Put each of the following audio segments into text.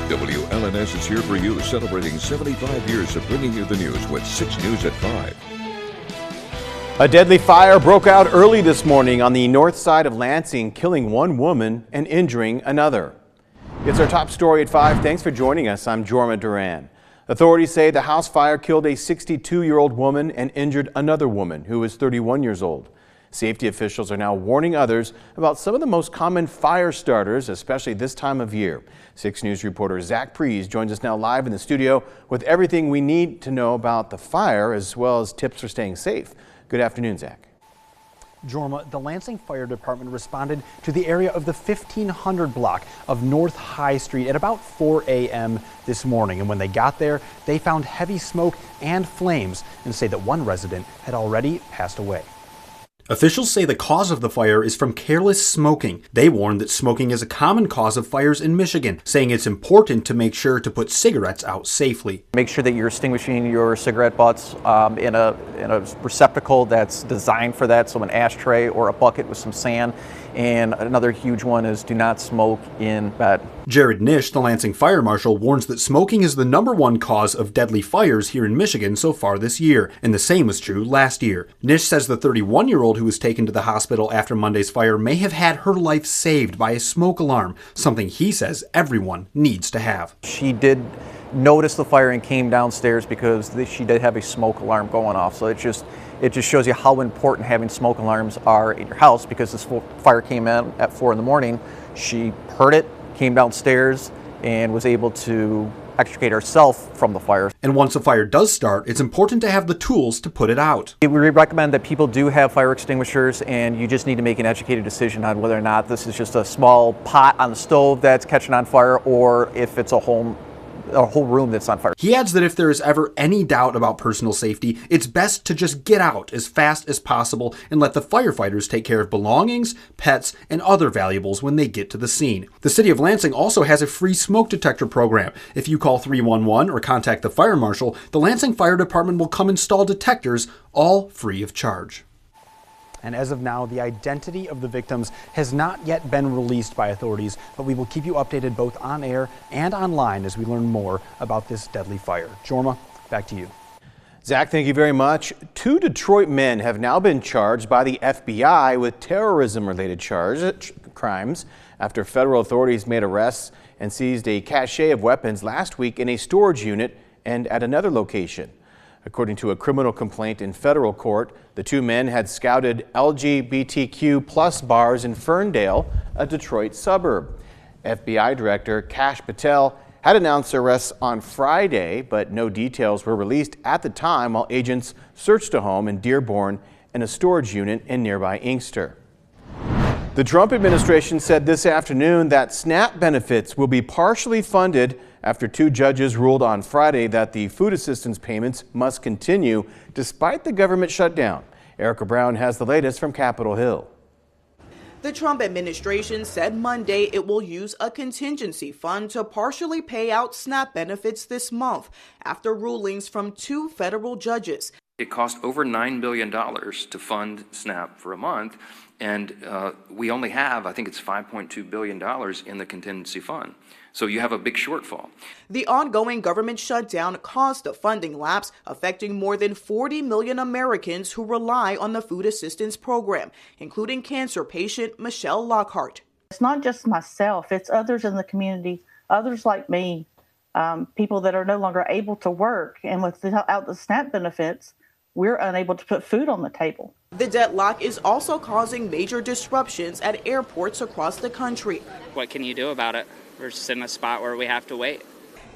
WLNS is here for you, celebrating 75 years of bringing you the news with 6 News at 5. A deadly fire broke out early this morning on the north side of Lansing, killing one woman and injuring another. It's our top story at 5. Thanks for joining us. I'm Jorma Duran. Authorities say the house fire killed a 62-year-old woman and injured another woman who was 31 years old. Safety officials are now warning others about some of the most common fire starters, especially this time of year. 6 News reporter Zach Prees joins us now live in the studio with everything we need to know about the fire as well as tips for staying safe. Good afternoon, Zach. Jorma, the Lansing Fire Department responded to the area of the 1500 block of North High Street at about 4 a.m. this morning. And when they got there, they found heavy smoke and flames and say that one resident had already passed away. Officials say the cause of the fire is from careless smoking. They warn that smoking is a common cause of fires in Michigan, saying it's important to make sure to put cigarettes out safely. Make sure that you're extinguishing your cigarette butts in a receptacle that's designed for that, so an ashtray or a bucket with some sand. And another huge one is do not smoke in bed. Jared Nish, the Lansing Fire Marshal, warns that smoking is the #1 cause of deadly fires here in Michigan so far this year, and the same was true last year. Nish says the 31-year-old who was taken to the hospital after Monday's fire may have had her life saved by a smoke alarm, something he says everyone needs to have. She did notice the fire and came downstairs because she did have a smoke alarm going off. So it just shows you how important having smoke alarms are in your house, because this fire came in at 4 in the morning. She heard it, came downstairs, and was able to extricate herself from the fire. And once a fire does start, it's important to have the tools to put it out. We recommend that people do have fire extinguishers, and you just need to make an educated decision on whether or not this is just a small pot on the stove that's catching on fire, or if it's a whole room that's on fire. He adds that if there is ever any doubt about personal safety, it's best to just get out as fast as possible and let the firefighters take care of belongings, pets, and other valuables when they get to the scene. The city of Lansing also has a free smoke detector program. If you call 311 or contact the fire marshal, the Lansing Fire Department will come install detectors, all free of charge. And as of now, the identity of the victims has not yet been released by authorities, but we will keep you updated both on air and online as we learn more about this deadly fire. Jorma, back to you. Zach, thank you very much. 2 Detroit men have now been charged by the FBI with terrorism-related crimes after federal authorities made arrests and seized a cache of weapons last week in a storage unit and at another location. According to a criminal complaint in federal court, the 2 men had scouted LGBTQ+ bars in Ferndale, a Detroit suburb. FBI Director Kash Patel had announced arrests on Friday, but no details were released at the time while agents searched a home in Dearborn and a storage unit in nearby Inkster. The Trump administration said this afternoon that SNAP benefits will be partially funded after 2 judges ruled on Friday that the food assistance payments must continue despite the government shutdown. Erica Brown has the latest from Capitol Hill. The Trump administration said Monday it will use a contingency fund to partially pay out SNAP benefits this month after rulings from 2 federal judges. It cost over $9 billion to fund SNAP for a month, and we only have, I think it's $5.2 billion in the contingency fund. So you have a big shortfall. The ongoing government shutdown caused a funding lapse, affecting more than 40 million Americans who rely on the food assistance program, including cancer patient Michelle Lockhart. It's not just myself, it's others in the community, others like me, people that are no longer able to work, and without the SNAP benefits, we're unable to put food on the table. The deadlock is also causing major disruptions at airports across the country. What can you do about it? We're just in a spot where we have to wait.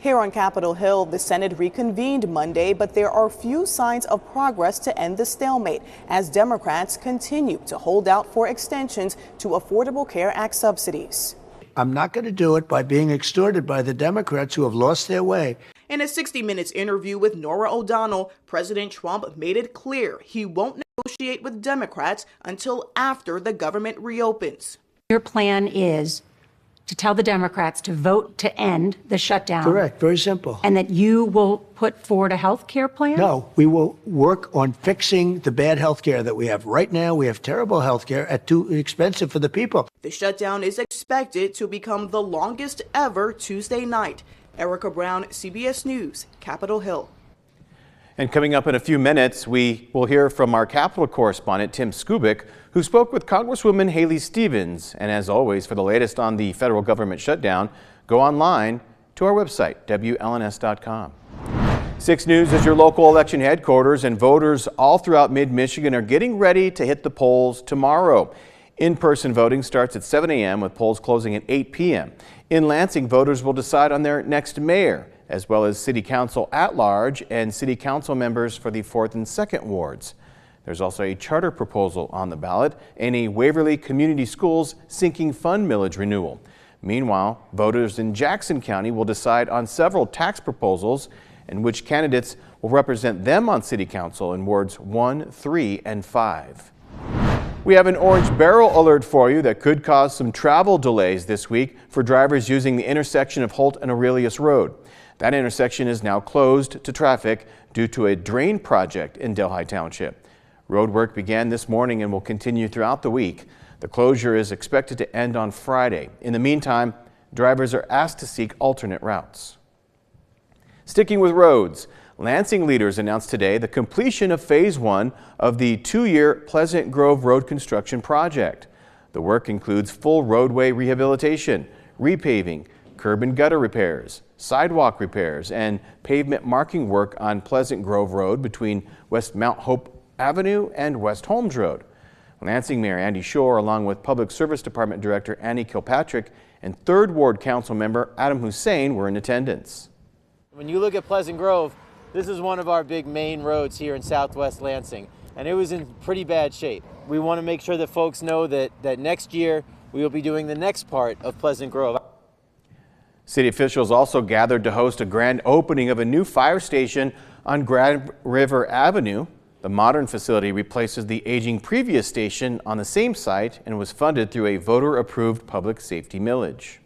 Here on Capitol Hill, the Senate reconvened Monday, but there are few signs of progress to end the stalemate as Democrats continue to hold out for extensions to Affordable Care Act subsidies. I'm not going to do it by being extorted by the Democrats who have lost their way. In a 60 Minutes interview with Norah O'Donnell, President Trump made it clear he won't negotiate with Democrats until after the government reopens. Your plan is to tell the Democrats to vote to end the shutdown. Correct. Very simple. And that you will put forward a health care plan? No, we will work on fixing the bad health care that we have right now. We have terrible health care at too expensive for the people. The shutdown is expected to become the longest ever Tuesday night. Erica Brown, CBS News, Capitol Hill. And coming up in a few minutes, we will hear from our Capitol correspondent, Tim Skubic, who spoke with Congresswoman Haley Stevens. And as always, for the latest on the federal government shutdown, go online to our website, WLNS.com. 6 News is your local election headquarters, and voters all throughout mid-Michigan are getting ready to hit the polls tomorrow. In-person voting starts at 7 a.m. with polls closing at 8 p.m. In Lansing, voters will decide on their next mayor, as well as city council at large and city council members for the 4th and 2nd wards. There's also a charter proposal on the ballot and a Waverly Community Schools sinking fund millage renewal. Meanwhile, voters in Jackson County will decide on several tax proposals and which candidates will represent them on city council in wards 1, 3, and 5. We have an orange barrel alert for you that could cause some travel delays this week for drivers using the intersection of Holt and Aurelius Road. That intersection is now closed to traffic due to a drain project in Delhi Township. Road work began this morning and will continue throughout the week. The closure is expected to end on Friday. In the meantime, drivers are asked to seek alternate routes. Sticking with roads, Lansing leaders announced today the completion of Phase 1 of the 2-year Pleasant Grove Road construction project. The work includes full roadway rehabilitation, repaving, curb and gutter repairs, sidewalk repairs, and pavement marking work on Pleasant Grove Road between West Mount Hope Avenue and West Holmes Road. Lansing Mayor Andy Shore, along with Public Service Department Director Annie Kilpatrick and 3rd Ward Council member Adam Hussein were in attendance. When you look at Pleasant Grove, this is one of our big main roads here in Southwest Lansing, and it was in pretty bad shape. We want to make sure that folks know that next year we will be doing the next part of Pleasant Grove. City officials also gathered to host a grand opening of a new fire station on Grand River Avenue. The modern facility replaces the aging previous station on the same site and was funded through a voter-approved public safety millage.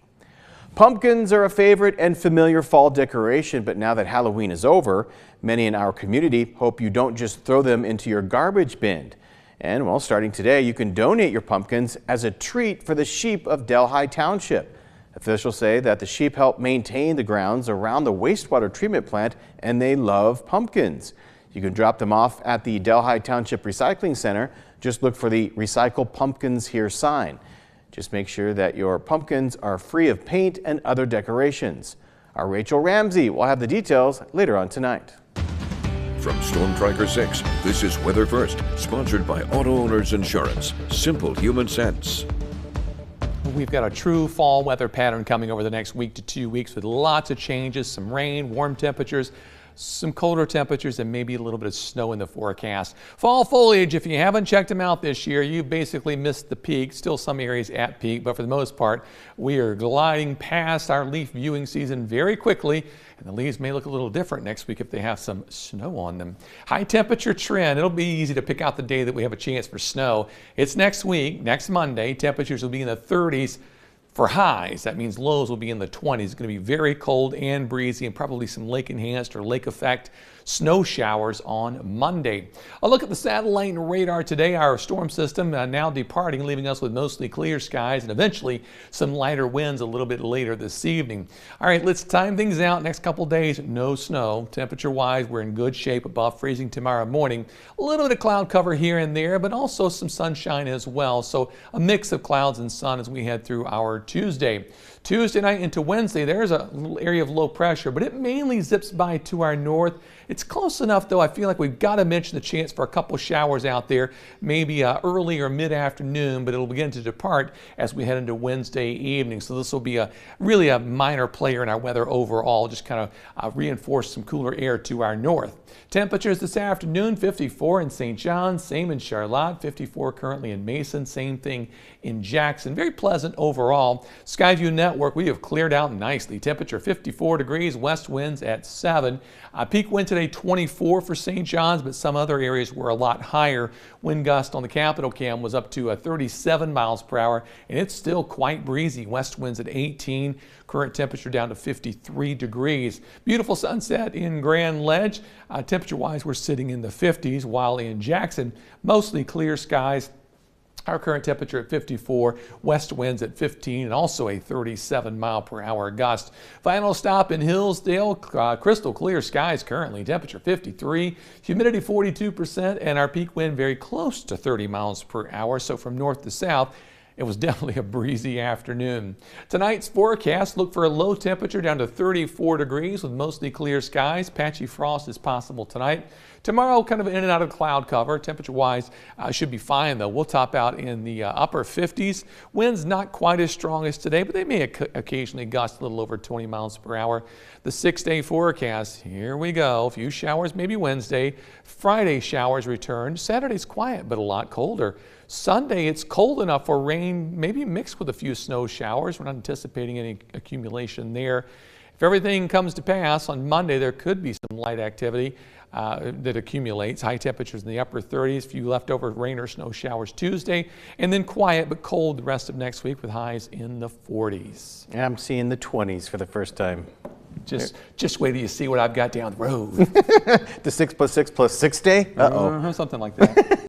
Pumpkins are a favorite and familiar fall decoration, but now that Halloween is over, many in our community hope you don't just throw them into your garbage bin. And well, starting today, you can donate your pumpkins as a treat for the sheep of Delhi Township. Officials say that the sheep help maintain the grounds around the wastewater treatment plant, and they love pumpkins. You can drop them off at the Delhi Township Recycling Center. Just look for the Recycle Pumpkins Here sign. Just make sure that your pumpkins are free of paint and other decorations. Our Rachel Ramsey will have the details later on tonight. From Storm Tracker 6, this is Weather First, sponsored by Auto Owners Insurance. Simple human sense. We've got a true fall weather pattern coming over the next week to 2 weeks with lots of changes, some rain, warm temperatures, some colder temperatures, and maybe a little bit of snow in the forecast. Fall foliage, if you haven't checked them out this year, you basically missed the peak. Still some areas at peak, but for the most part, we are gliding past our leaf viewing season very quickly, and the leaves may look a little different next week if they have some snow on them. High temperature trend. It'll be easy to pick out the day that we have a chance for snow. It's next week, next Monday. Temperatures will be in the 30s. For highs, that means lows will be in the 20s. It's going to be very cold and breezy and probably some lake enhanced or lake effect snow showers on Monday. A look at the satellite and radar today. Our storm system now departing, leaving us with mostly clear skies and eventually some lighter winds a little bit later this evening. All right, let's time things out. Next couple days, no snow. Temperature wise, we're in good shape, above freezing tomorrow morning. A little bit of cloud cover here and there, but also some sunshine as well. So a mix of clouds and sun as we head through our Tuesday. Tuesday night into Wednesday, there's a little area of low pressure, but it mainly zips by to our north. It's close enough, though, I feel like we've got to mention the chance for a couple showers out there, maybe early or mid-afternoon, but it'll begin to depart as we head into Wednesday evening. So this will be really a minor player in our weather overall, just kind of reinforce some cooler air to our north. Temperatures this afternoon, 54 in St. John, same in Charlotte, 54 currently in Mason, same thing in Jackson. Very pleasant overall. Skyview Network, we have cleared out nicely. Temperature 54 degrees, west winds at 7. Peak wind today 24 for St. John's, but some other areas were a lot higher. Wind gust on the Capitol Cam was up to 37 miles per hour, and it's still quite breezy. West winds at 18. Current temperature down to 53 degrees. Beautiful sunset in Grand Ledge. Temperature-wise, we're sitting in the 50s, while in Jackson, mostly clear skies. Our current temperature at 54, west winds at 15, and also a 37-mile-per-hour gust. Final stop in Hillsdale, crystal clear skies currently, temperature 53, humidity 42%, and our peak wind very close to 30 miles per hour. So from north to south, it was definitely a breezy afternoon. Tonight's forecast, look for a low temperature down to 34 degrees with mostly clear skies. Patchy frost is possible tonight. Tomorrow, kind of in and out of cloud cover. Temperature-wise, should be fine, though. We'll top out in the upper 50s. Winds not quite as strong as today, but they may occasionally gust a little over 20 miles per hour. The 6-day forecast, here we go. A few showers maybe Wednesday. Friday, showers return. Saturday's quiet, but a lot colder. Sunday, it's cold enough for rain, maybe mixed with a few snow showers. We're not anticipating any accumulation there. If everything comes to pass, on Monday there could be some light activity that accumulates. High temperatures in the upper 30s, a few leftover rain or snow showers Tuesday, and then quiet but cold the rest of next week with highs in the 40s. Yeah, I'm seeing the 20s for the first time. Just wait till you see what I've got down the road. The 6+6+6 day? Something like that.